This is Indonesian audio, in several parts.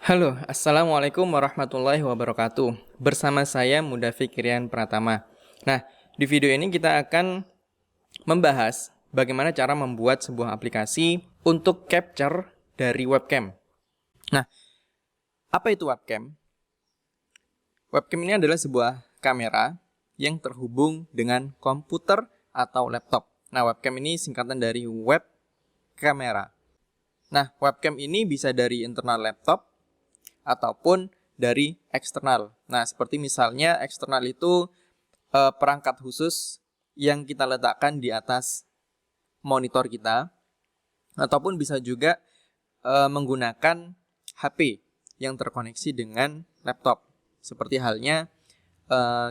Halo, Assalamualaikum warahmatullahi wabarakatuh. Bersama saya Mudafik Irian Pratama. Nah, di video ini kita akan membahas bagaimana cara membuat sebuah aplikasi untuk capture dari webcam. Nah, apa itu webcam? Webcam ini adalah sebuah kamera yang terhubung dengan komputer atau laptop. Nah, webcam ini singkatan dari web kamera. Nah, webcam ini bisa dari internal laptop ataupun dari eksternal. Nah, seperti misalnya eksternal itu perangkat khusus yang kita letakkan di atas monitor kita, ataupun bisa juga menggunakan HP yang terkoneksi dengan laptop. Seperti halnya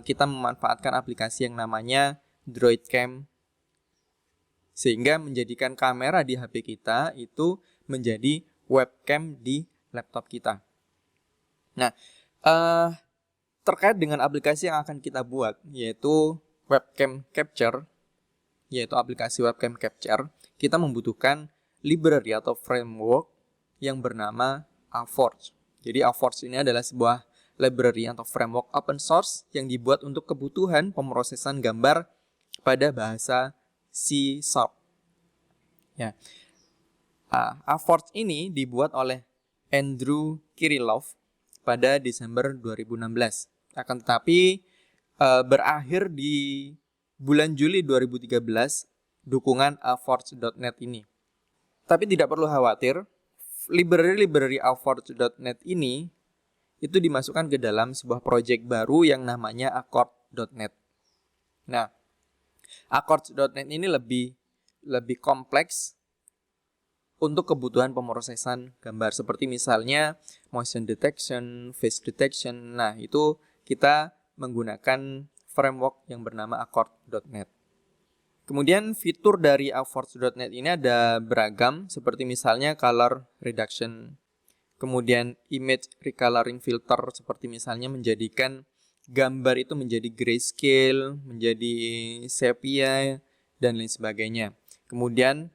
kita memanfaatkan aplikasi yang namanya DroidCam, sehingga menjadikan kamera di HP kita itu menjadi webcam di laptop kita. Nah, terkait dengan aplikasi yang akan kita buat, yaitu webcam capture, yaitu aplikasi webcam capture, kita membutuhkan library atau framework yang bernama Alforge. Jadi Alforge ini adalah sebuah library atau framework open source yang dibuat untuk kebutuhan pemrosesan gambar pada bahasa C#. Ya. Alforge ini dibuat oleh Andrew Kirillov pada Desember 2016. Akan tetapi berakhir di bulan Juli 2013 dukungan Alforge.net ini. Tapi tidak perlu khawatir, library Alforge.net ini itu dimasukkan ke dalam sebuah proyek baru yang namanya Accord.net. Nah, Accord.net ini lebih kompleks untuk kebutuhan pemrosesan gambar, seperti misalnya motion detection, face detection. Nah, itu kita menggunakan framework yang bernama Accord.net. Kemudian fitur dari Alforge.net ini ada beragam, seperti misalnya color reduction, kemudian image recoloring filter, seperti misalnya menjadikan gambar itu menjadi grayscale, menjadi sepia, dan lain sebagainya. Kemudian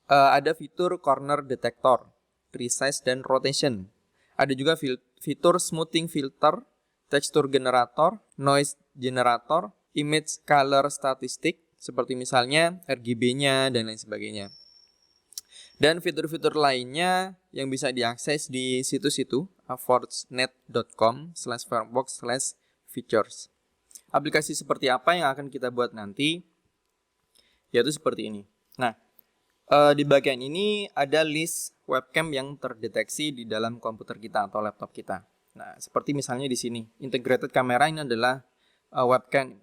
ada fitur corner detector, resize dan rotation. Ada juga fitur smoothing filter, texture generator, noise generator, image color statistic, seperti misalnya RGB-nya dan lain sebagainya. Dan fitur-fitur lainnya yang bisa diakses di situs itu, alforgenet.com/framework/features. Aplikasi seperti apa yang akan kita buat nanti? Yaitu seperti ini. Nah, di bagian ini ada list webcam yang terdeteksi di dalam komputer kita atau laptop kita. Nah, seperti misalnya di sini, integrated camera ini adalah webcam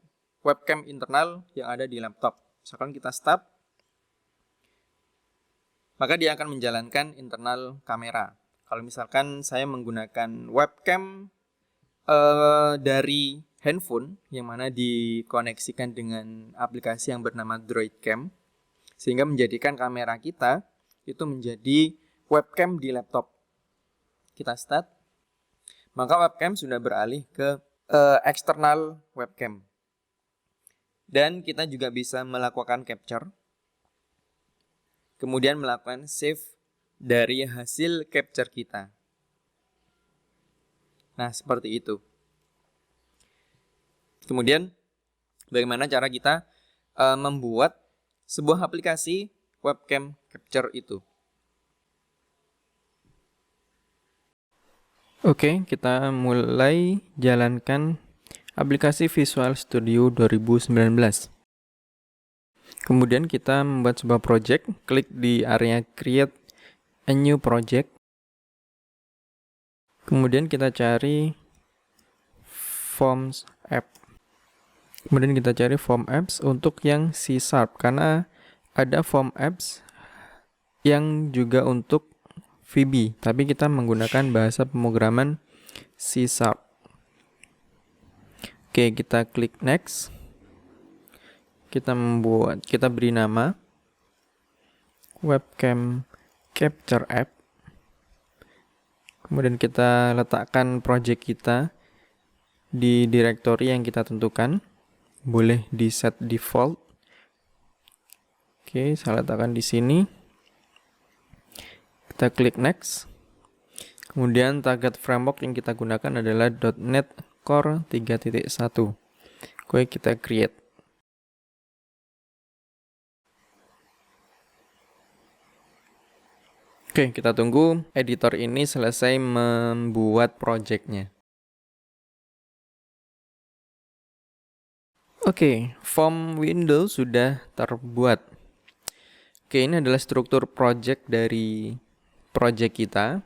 internal yang ada di laptop. Misalkan kita start, maka dia akan menjalankan internal kamera. Kalau misalkan saya menggunakan webcam dari handphone yang mana dikoneksikan dengan aplikasi yang bernama DroidCam, sehingga menjadikan kamera kita itu menjadi webcam di laptop. Kita start, maka webcam sudah beralih ke eksternal webcam. Dan kita juga bisa melakukan capture, kemudian melakukan save dari hasil capture kita. Nah, seperti itu. Kemudian, bagaimana cara kita membuat sebuah aplikasi webcam capture itu? Oke, kita mulai jalankan aplikasi Visual Studio 2019. Kemudian kita membuat sebuah project, klik di area Create a New Project. Kemudian kita cari Forms App. Kemudian kita cari Form Apps untuk yang C#, karena ada Form Apps yang juga untuk VB, tapi kita menggunakan bahasa pemrograman C#. Oke, kita klik Next. Kita beri nama Webcam Capture App. Kemudian kita letakkan project kita di directory yang kita tentukan. Boleh di set default. Oke, saya letakkan di sini. Kita klik next. Kemudian target framework yang kita gunakan adalah .NET Core 3.1. Oke, kita create. Oke, kita tunggu editor ini selesai membuat projectnya. Oke, form window sudah terbuat. Oke, ini adalah struktur project dari project kita.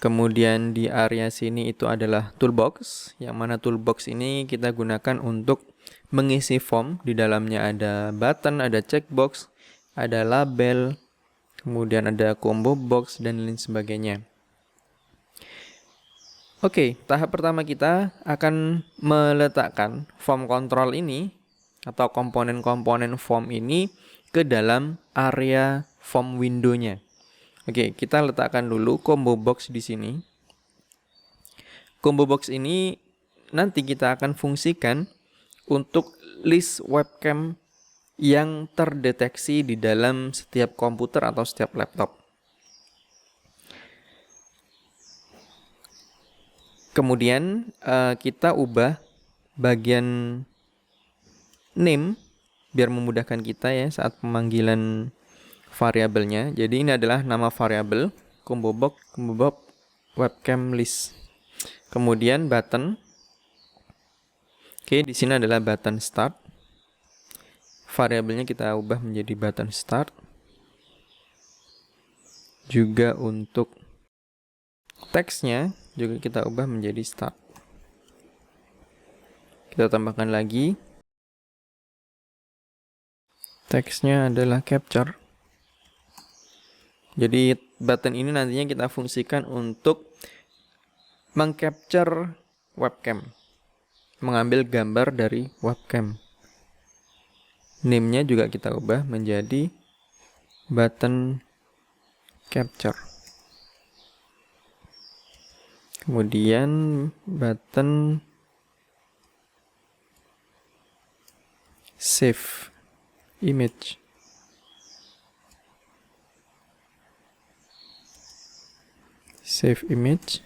Kemudian di area sini itu adalah toolbox, yang mana toolbox ini kita gunakan untuk mengisi form. Di dalamnya ada button, ada checkbox, ada label, kemudian ada combo box, dan lain sebagainya. Oke, tahap pertama kita akan meletakkan form control ini atau komponen-komponen form ini ke dalam area form window-nya. Oke, kita letakkan dulu combo box di sini. Combo box ini nanti kita akan fungsikan untuk list webcam yang terdeteksi di dalam setiap komputer atau setiap laptop. Kemudian kita ubah bagian name biar memudahkan kita ya saat pemanggilan variabelnya. Jadi ini adalah nama variabel combo box webcam list. Kemudian button. Oke, di sini adalah button start. Variabelnya kita ubah menjadi button start. Juga untuk teksnya juga kita ubah menjadi start. Kita tambahkan lagi. Teksnya adalah capture. Jadi button ini nantinya kita fungsikan untuk mengcapture webcam, mengambil gambar dari webcam. Name-nya juga kita ubah menjadi button capture. Kemudian button save image. Save image.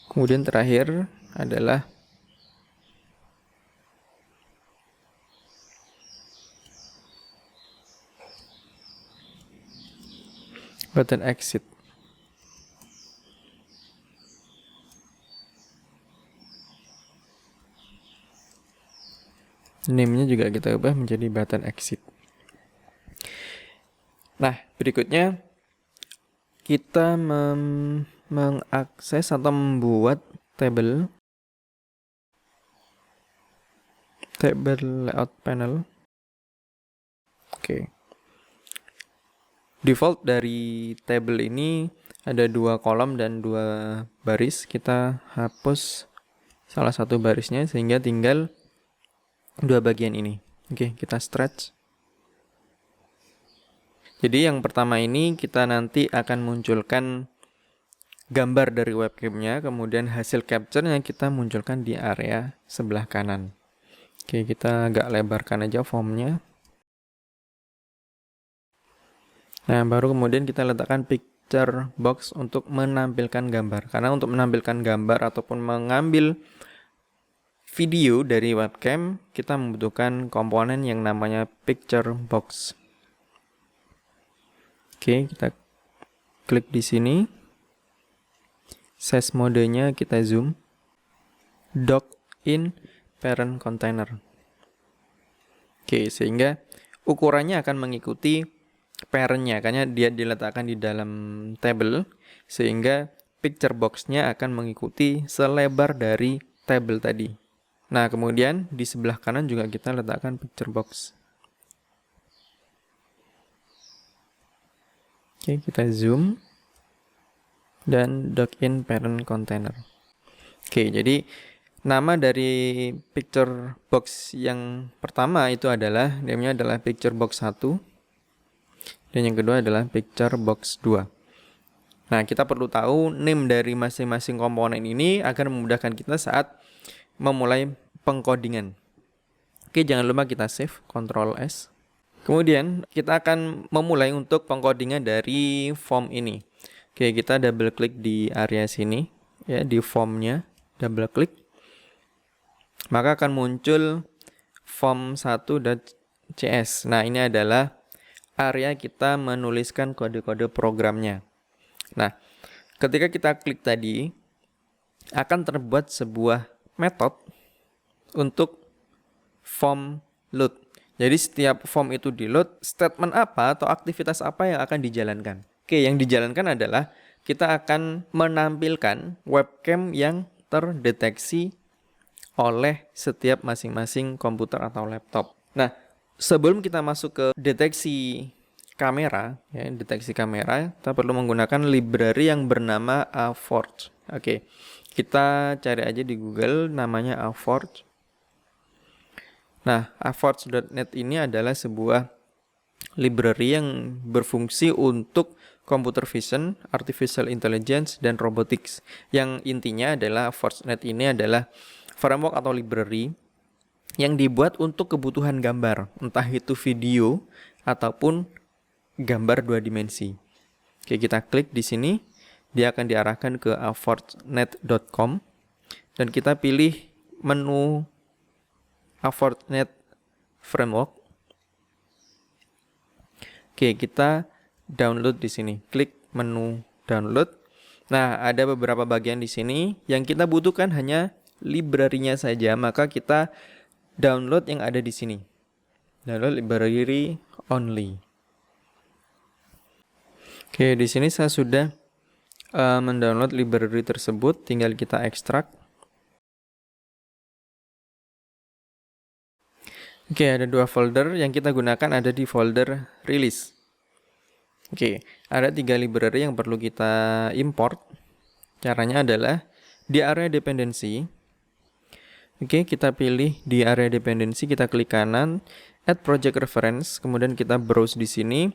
Kemudian terakhir adalah button exit. Name-nya juga kita ubah menjadi button exit. Nah, berikutnya kita mengakses atau membuat table layout panel. Oke. Default dari table ini ada 2 kolom dan 2 baris. Kita hapus salah satu barisnya sehingga tinggal 2 bagian ini. Oke, kita stretch. Jadi yang pertama ini kita nanti akan munculkan gambar dari webcamnya, kemudian hasil capture-nya kita munculkan di area sebelah kanan. Oke, kita agak lebarkan aja formnya. Nah, baru kemudian kita letakkan picture box untuk menampilkan gambar. Karena untuk menampilkan gambar ataupun mengambil video dari webcam, kita membutuhkan komponen yang namanya picture box. Oke, kita klik di sini. Size modenya kita zoom. Dock in parent container. Oke, sehingga ukurannya akan mengikuti parent-nya, karena dia diletakkan di dalam table, sehingga picture box-nya akan mengikuti selebar dari table tadi. Nah, kemudian di sebelah kanan juga kita letakkan picture box. Oke, kita zoom dan dock in parent container. Oke, jadi nama dari picture box yang pertama itu adalah name-nya adalah picture box 1 dan yang kedua adalah picture box 2. Nah, kita perlu tahu name dari masing-masing komponen ini agar memudahkan kita saat memulai pengkodingan. Oke, jangan lupa kita save, Ctrl S. Kemudian kita akan memulai untuk pengkodingan dari form ini. Oke, kita double klik di area sini ya, di formnya, double klik. Maka akan muncul form1.cs. Nah, ini adalah area kita menuliskan kode-kode programnya. Nah, ketika kita klik tadi, akan terbuat sebuah metode untuk form load. Jadi setiap form itu di load, statement apa atau aktivitas apa yang akan dijalankan. Oke, yang dijalankan adalah kita akan menampilkan webcam yang terdeteksi oleh setiap masing-masing komputer atau laptop. Nah, sebelum kita masuk ke deteksi kamera, kita perlu menggunakan library yang bernama Aforge. Oke, kita cari aja di Google namanya Aforge. Nah, Aforge.net ini adalah sebuah library yang berfungsi untuk computer vision, artificial intelligence, dan robotics. Yang intinya adalah Aforge.net ini adalah framework atau library yang dibuat untuk kebutuhan gambar, entah itu video ataupun gambar 2 dimensi. Oke, kita klik di sini, dia akan diarahkan ke aforgenet.com dan kita pilih menu Aforge.net Framework. Oke, kita download di sini. Klik menu download. Nah, ada beberapa bagian di sini yang kita butuhkan hanya library-nya saja, maka kita download yang ada di sini. Download library only. Oke, di sini saya sudah mendownload library tersebut, tinggal kita ekstrak. Oke, ada 2 folder yang kita gunakan, ada di folder release. Oke, ada 3 library yang perlu kita import. Caranya adalah di area dependency. Oke, kita pilih di area dependency, kita klik kanan, add project reference, kemudian kita browse di sini.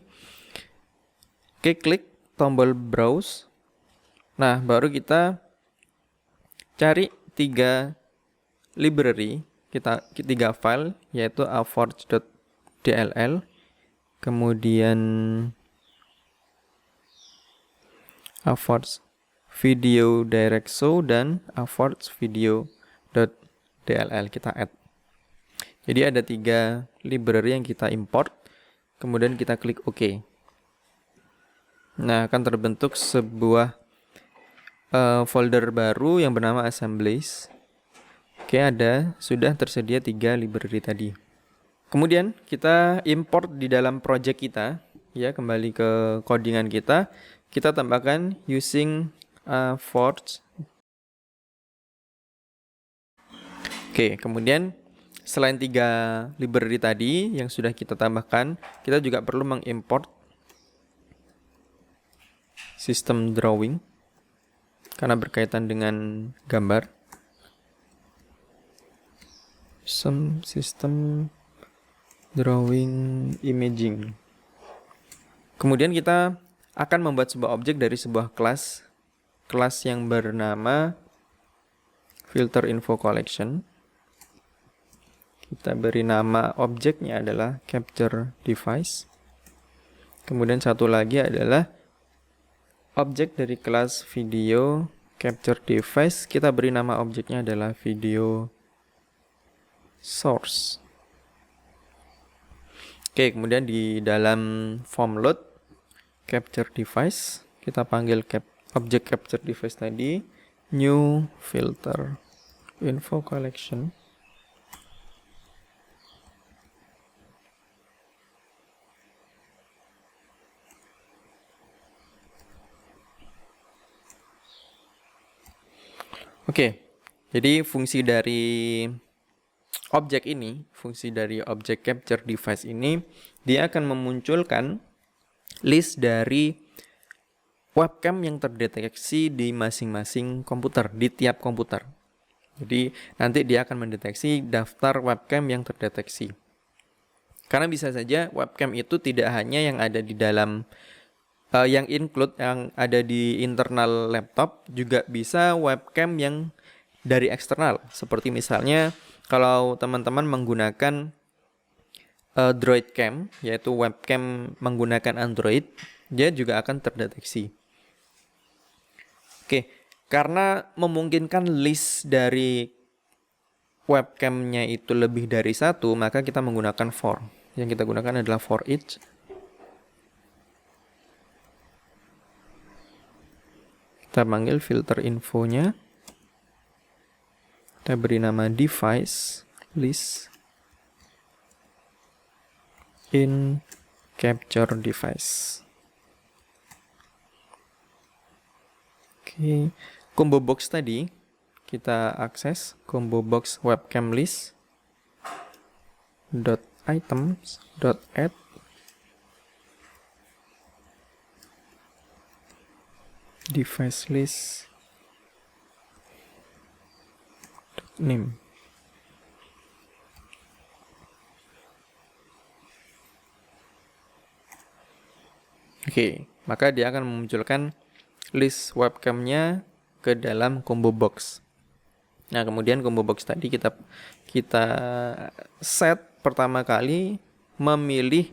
Oke, klik tombol browse. Nah, baru kita cari 3 library, 3 file, yaitu aforge.dll, kemudian aforge video directso, dan aforge video.dll kita add. Jadi ada 3 library yang kita import, kemudian kita klik OK. Nah, akan terbentuk sebuah folder baru yang bernama assemblies. Oke, sudah tersedia 3 library tadi. Kemudian kita import di dalam project kita, ya, kembali ke codingan kita. Kita tambahkan using Forge. Oke, kemudian selain 3 library tadi yang sudah kita tambahkan, kita juga perlu mengimport system drawing karena berkaitan dengan gambar. System drawing imaging. Kemudian kita akan membuat sebuah objek dari sebuah kelas yang bernama filter info collection. Kita beri nama objeknya adalah capture device. Kemudian satu lagi adalah objek dari kelas video capture device. Kita beri nama objeknya adalah video source. Oke, kemudian di dalam form load capture device, kita panggil objek capture device tadi, new filter info collection. Oke, jadi fungsi dari objek capture device ini, dia akan memunculkan list dari webcam yang terdeteksi di masing-masing komputer, di tiap komputer. Jadi nanti dia akan mendeteksi daftar webcam yang terdeteksi. Karena bisa saja webcam itu tidak hanya yang ada di dalam yang ada di internal laptop, juga bisa webcam yang dari eksternal. Seperti misalnya kalau teman-teman menggunakan Droid Cam, yaitu webcam menggunakan Android, dia juga akan terdeteksi. Oke, karena memungkinkan list dari webcamnya itu lebih dari satu, maka kita menggunakan for. Yang kita gunakan adalah for each. Kita panggil filter infonya. Kita beri nama device list in capture device. Oke, combo box tadi kita akses combo box webcam list .items .add device list name. Oke, maka dia akan memunculkan list webcamnya ke dalam combo box. Nah, kemudian combo box tadi kita set pertama kali memilih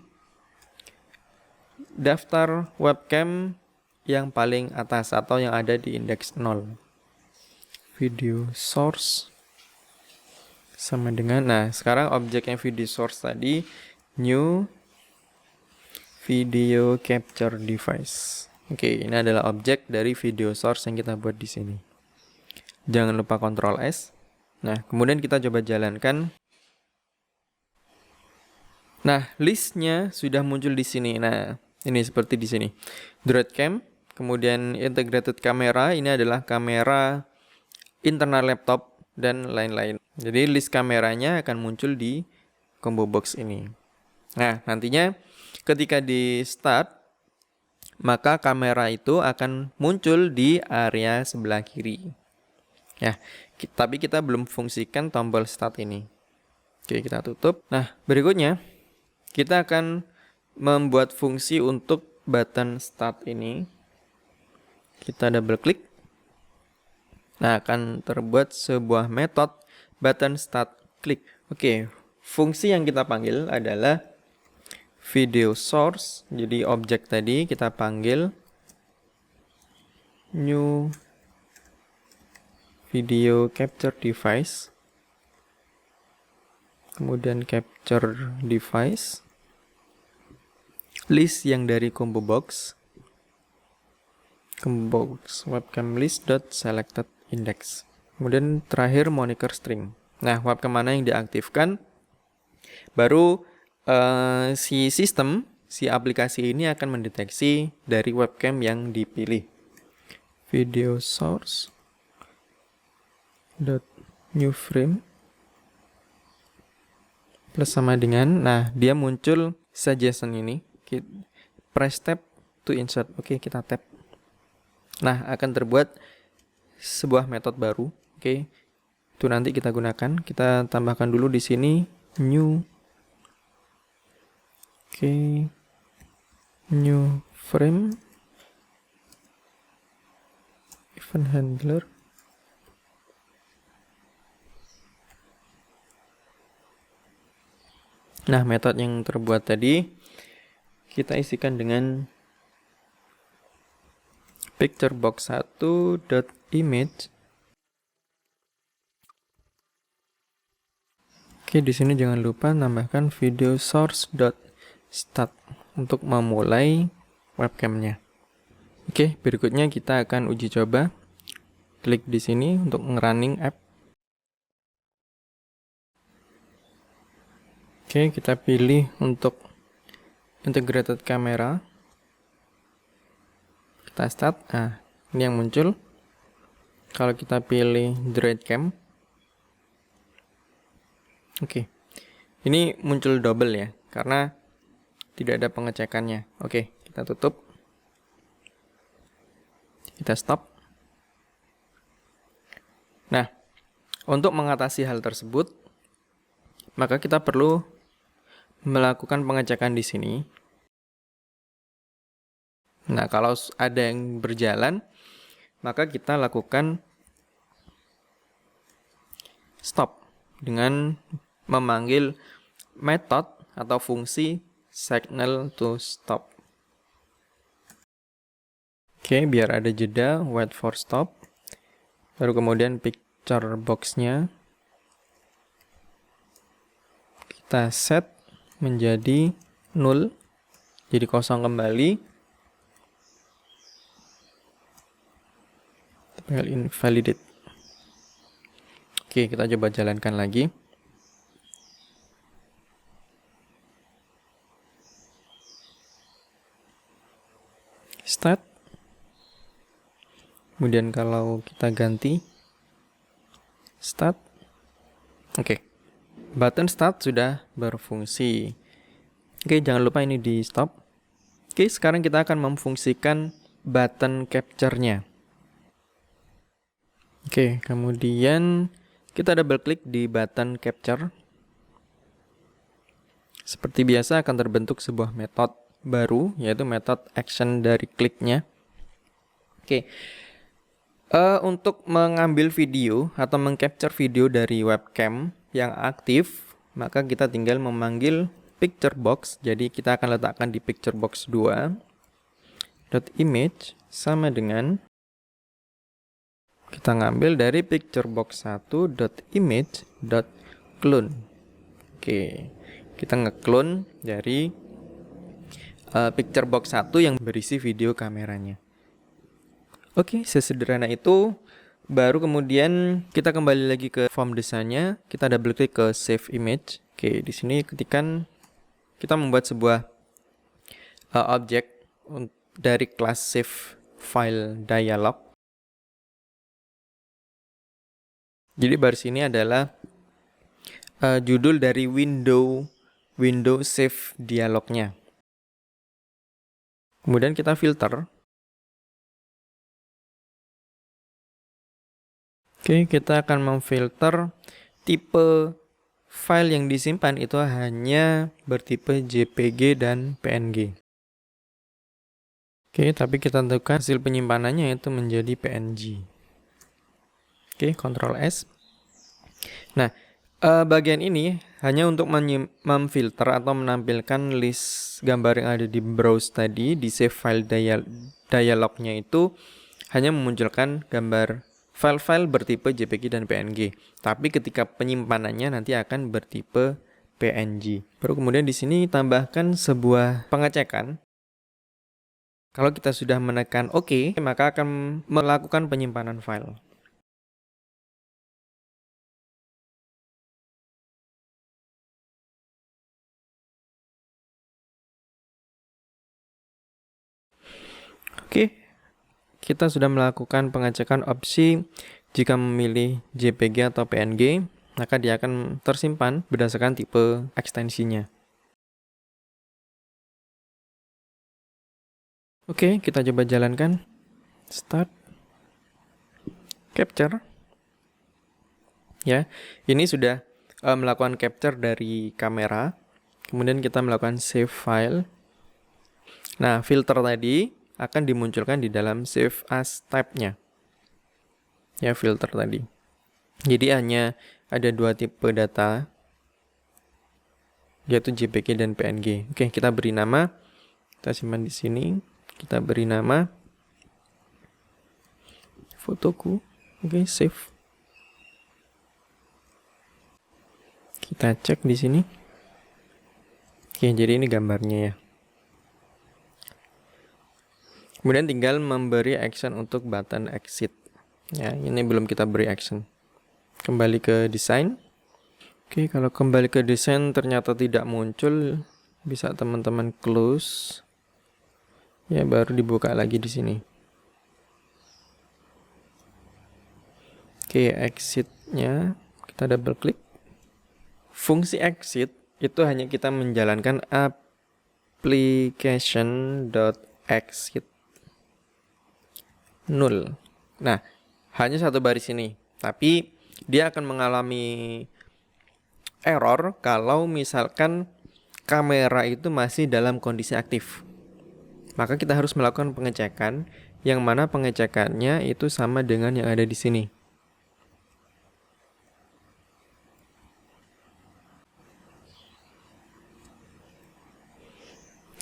daftar webcam yang paling atas atau yang ada di indeks 0. Video source sama dengan, nah sekarang objeknya video source tadi new video capture device. Oke, ini adalah objek dari video source yang kita buat di sini. Jangan lupa Ctrl S. Nah, kemudian kita coba jalankan. Nah, listnya sudah muncul di sini. Nah, ini seperti di sini. Droid Cam, kemudian integrated camera, ini adalah kamera internal laptop dan lain-lain. Jadi list kameranya akan muncul di combo box ini. Nah, nantinya ketika di start, maka kamera itu akan muncul di area sebelah kiri. Ya, tapi kita belum fungsikan tombol start ini. Oke, kita tutup. Nah, berikutnya kita akan membuat fungsi untuk button start ini. Kita double klik. Nah, akan terbuat sebuah metode button start click. Oke, fungsi yang kita panggil adalah video source. Jadi objek tadi kita panggil new video capture device, kemudian capture device, list yang dari combo box webcam list selected index, kemudian terakhir moniker string. Nah, webcam mana yang diaktifkan, baru si aplikasi ini akan mendeteksi dari webcam yang dipilih. Video source new frame plus sama dengan, nah dia muncul suggestion ini, press tab to insert. Oke, kita tap. Nah, akan terbuat sebuah metode baru. Oke, itu nanti kita gunakan. Kita tambahkan dulu di sini new. Oke, new frame event handler. Nah, metode yang terbuat tadi kita isikan dengan picturebox1.image. Oke, di sini jangan lupa tambahkan video source.start untuk memulai webcamnya. Oke, berikutnya kita akan uji coba. Klik di sini untuk ngerunning app. Oke, kita pilih untuk integrated camera. Kita start. Nah, ini yang muncul. Kalau kita pilih Droid Cam. Oke. Ini muncul double ya, karena tidak ada pengecekannya. Oke, kita tutup. Kita stop. Nah, untuk mengatasi hal tersebut, maka kita perlu melakukan pengecekan di sini. Nah, kalau ada yang berjalan, maka kita lakukan stop dengan memanggil metode atau fungsi signal to stop. Oke, biar ada jeda, wait for stop. Baru kemudian picture box-nya kita set menjadi 0, jadi kosong kembali. Tinggal invalidate. Oke, kita coba jalankan lagi. Start. Kemudian kalau kita ganti start. Oke. Button start sudah berfungsi. Oke, jangan lupa ini di stop. Oke, sekarang kita akan memfungsikan button capture-nya. Oke, kemudian kita double klik di button capture. Seperti biasa akan terbentuk sebuah metode baru, yaitu metode action dari kliknya. Oke. Untuk mengambil video atau mengcapture video dari webcam yang aktif, maka kita tinggal memanggil picture box. Jadi kita akan letakkan di picture box 2 .image sama dengan kita ngambil dari picture box 1 .image.clone. Oke, kita nge-clone dari picture box 1 yang berisi video kameranya. Oke, sesederhana itu. Baru kemudian kita kembali lagi ke form desainnya, kita double klik ke save image. Oke, di sini ketikan kita membuat sebuah objek dari kelas save file dialog. Jadi baris ini adalah judul dari window save dialognya. Kemudian kita filter. Oke, kita akan memfilter tipe file yang disimpan itu hanya bertipe JPG dan PNG. Oke, tapi kita tentukan hasil penyimpanannya itu menjadi PNG. Oke, Ctrl S. Nah, bagian ini hanya untuk memfilter atau menampilkan list gambar yang ada di browse tadi, di save file dialognya itu hanya memunculkan gambar file-file bertipe JPG dan PNG. Tapi ketika penyimpanannya nanti akan bertipe PNG. Baru kemudian di sini tambahkan sebuah pengecekan. Kalau kita sudah menekan OK, maka akan melakukan penyimpanan file. Oke. Kita sudah melakukan pengecekan opsi jika memilih JPG atau PNG, maka dia akan tersimpan berdasarkan tipe ekstensinya. Oke, kita coba jalankan. Start. Capture. Ya, ini sudah melakukan capture dari kamera. Kemudian kita melakukan save file. Nah, filter tadi akan dimunculkan di dalam save as type-nya. Ya, filter tadi. Jadi hanya ada dua tipe data, yaitu JPG dan PNG. Oke, kita beri nama. Kita simpan di sini. Kita beri nama fotoku. Oke, save. Kita cek di sini. Oke, jadi ini gambarnya ya. Kemudian tinggal memberi action untuk button exit. Ya, ini belum kita beri action. Kembali ke desain. Oke, kalau kembali ke desain ternyata tidak muncul, bisa teman-teman close. Ya, baru dibuka lagi di sini. Oke, exitnya kita double klik. Fungsi exit itu hanya kita menjalankan application.exit 0. Nah, hanya satu baris ini. Tapi dia akan mengalami error kalau misalkan kamera itu masih dalam kondisi aktif. Maka kita harus melakukan pengecekan, yang mana pengecekannya itu sama dengan yang ada di sini.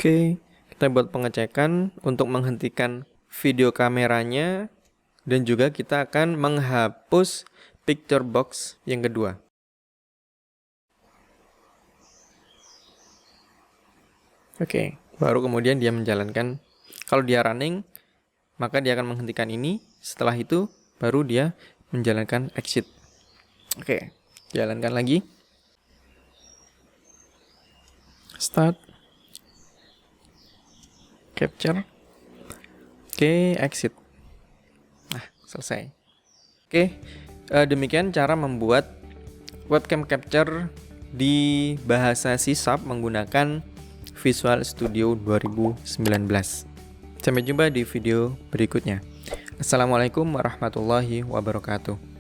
Oke, kita buat pengecekan untuk menghentikan video kameranya dan juga kita akan menghapus picture box yang kedua. Oke, baru kemudian dia menjalankan. Kalau dia running, maka dia akan menghentikan ini. Setelah itu, baru dia menjalankan exit. Oke, jalankan lagi. Start. Capture. Oke, exit. Nah, selesai. Oke, demikian cara membuat webcam capture di bahasa C# menggunakan Visual Studio 2019. Sampai jumpa di video berikutnya. Assalamualaikum warahmatullahi wabarakatuh.